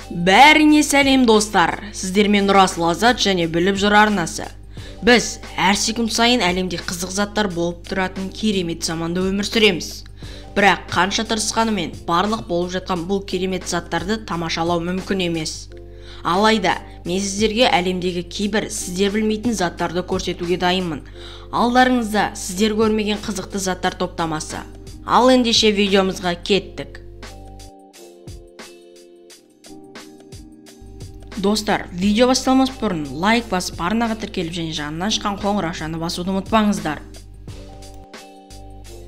Бәріңе сәлем достар, сіздермен Расыл Азат және біліп жүр арнасы. Біз әр секунд сайын әлемде қызық заттар болып тұратын керемет заманда өмір сүреміз. Бірақ қанша тырысқанымен барлық болып жатқан бұл керемет заттарды тамашалау мүмкін емес. Алайда, мен сіздерге әлемдегі кейбір сіздер білмейтін заттарды көрсетуге дайынмын. Алдарыңызда сіздер көрмеген қызықты заттар топтамасы. Ал ендеше видеомызға кеттік. Достар, видео басталмас бұрын лайк басып, арнаға тіркеліп және жанынан шыққан қоңыраушаны басуды ұмытпаңыздар.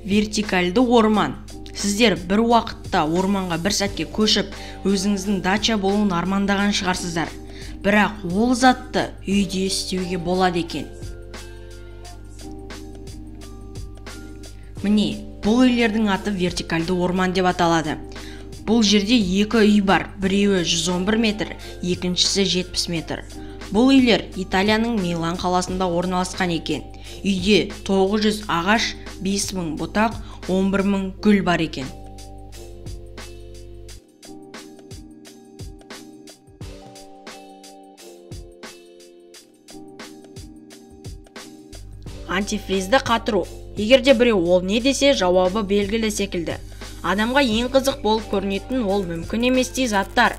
Вертикальды орман. Сіздер бір уақытта орманға бір сәтке көшіп, өзіңіздің дача болуын армандаған шығарсыздар. Бірақ ол затты үйде істеуге болады екен. Міне, бұл үйлердің аты вертикальды орман деп аталады. Бұл жерде екі үй бар, біреуі 111 метр, екіншісі 70 метр. Бұл үйлер Италияның Милан қаласында орналасқан екен. Үйде 900 ағаш, 5000 бұтақ, 11000 гүл бар екен. Антифризді қатыру. Егерде біреу ол не десе, жауабы белгілі секілді. Адамға ең қызық болып көрінетін ол мүмкін еместей заттар.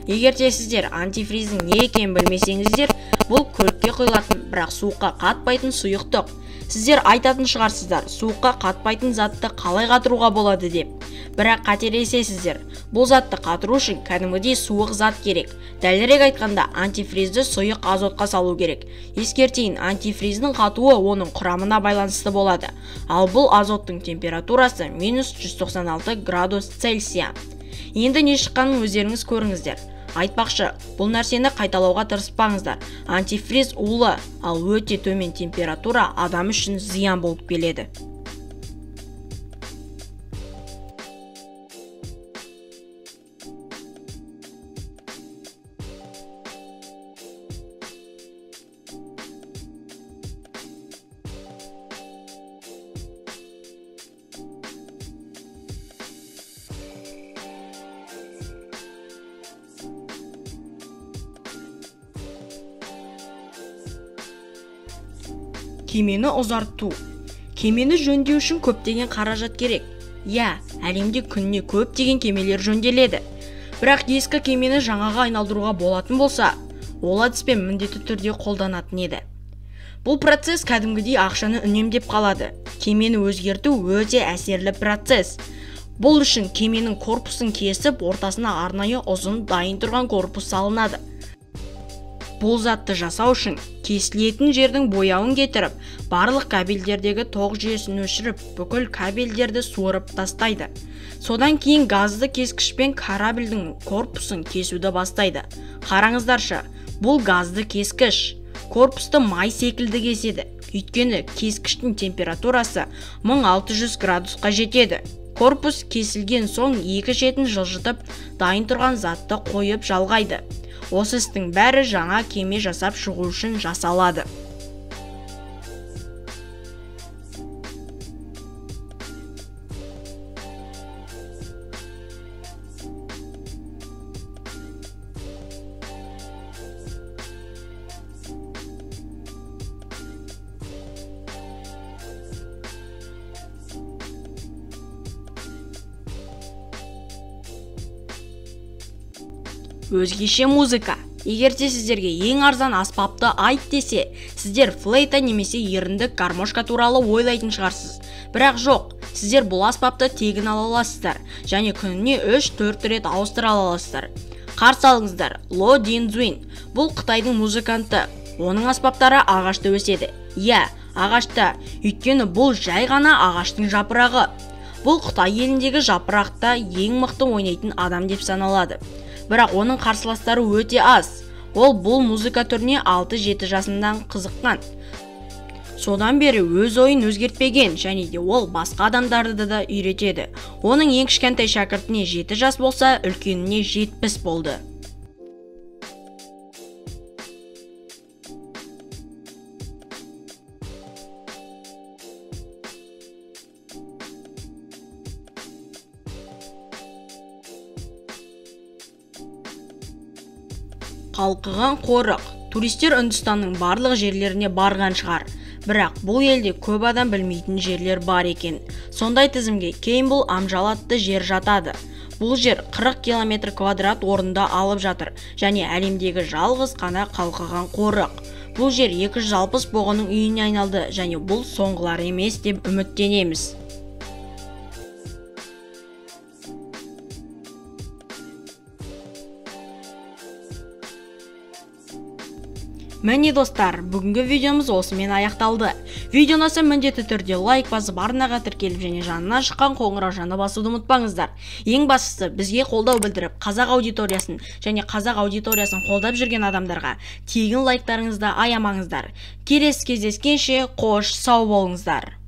Егерде сіздер антифриздің не екенін білмесеңіздер, бұл көлікке құйылатын, бірақ суыққа қатпайтын сұйықтық. Сіздер айтатын шығарсыздар, суыққа қатпайтын затты қалай қатыруға болады деп. Бірақ қателесесіздер. Бұл затты қатыру үшін кәдімгідей суық зат керек. Дәлірек айтқанда, антифризді сұйық азотқа салу керек. Ескертейін, антифриздің қатуы оның құрамына байланысты болады. Ал бұл азоттың температурасы -196 градус Цельсия. Енді не шыққанын өздеріңіз көріңіздер. Айтпақшы, бұл нәрсені қайталауға тырыспаңыздар. Антифриз улы, ал өте төмен температура адам үшін зиян болып келеді. Кемені ұзарту. Кемені жөндеу үшін көптеген қаражат керек. Әлемде күніне көптеген кемелер жөнделеді. Бірақ ескі кемені жаңаға айналдыруға болатын болса, ол әдіспен міндетті түрде қолданатын еді. Бұл процесс кәдімгідей ақшаны үнемдеп қалады. Кемені өзгерту өте әсерлі процесс. Бұл үшін кеменің корпусын кесіп, ортасына арнайы ұзын дайын тұрған корпус салынады. Бұл затты жасау үшін кесілетін жердің бояуын кетіріп, барлық кабельдердегі тоқ жүйесін өшіріп, бүкіл кабельдерді суырып тастайды. Содан кейін газды кескішпен кабельдің корпусын кесуді бастайды. Қараңыздаршы, бұл газды кескіш. Корпусты май секілді кеседі. Өйткені кескіштің температурасы 1600 градусқа жетеді. Корпус кесілген соң екі шетін жылжытып, дайын тұрған затты қойып жалғайды. Осы істің бәрі жаңа кеме жасап шығу үшін жасалады. Өзгеше музыка. Егерде сіздерге ең арзан аспапты айт десе, сіздер флейта немесе еріндік гармошка туралы ойлайтын шығарсыз. Бірақ жоқ, сіздер бұл аспапты тегін ала аласыздар және күніне 3-4 рет ауыстыра аласыздар. Қарсы алыңыздар, Ло Динзуин. Бұл Қытайдың музыканты. Оның аспаптары ағашта өседі. Ағашта, өйткені бұл жай ғана ағаштың жапырағы. Бұл Қытай еліндегі жапырақта ең мықты ойнайтын адам деп саналады. Бірақ оның қарсыластары өте аз. Ол бұл музыка түріне 6-7 жасынан қызыққан. Содан бері өз ойын өзгертпеген және де ол басқа адамдарды да үйретеді. Оның ең кішкентай шәкіртіне 7 жас болса, үлкеніне 70 болды. қалқыған қорық. Туристер Үндістанның барлық жерлеріне барған шығар. Бірақ бұл елде көп адам білмейтін жерлер бар екен. Сондай тізімге Кеймбл Амжал атты жер жатады. Бұл жер 40 км квадрат орында алып жатыр және әлемдегі жалғыз қана қалқыған қорық. Бұл жер 260 бұғының үйіне айналды және бұл соңғылар емес деп үміттенеміз. Міне достар, бүгінгі видеомыз осымен аяқталды. Видео ұнаса міндетті түрде лайк басып, арнаға тіркеліп және жанына шыққан қоңырау жаны басуды ұмытпаңыздар. Ең бастысы, бізге қолдау білдіріп, қазақ аудиториясын және қазақ аудиториясын қолдап жүрген адамдарға тегін лайктарыңызды аямаңыздар. Келесі кездескенше қош сау болыңыздар.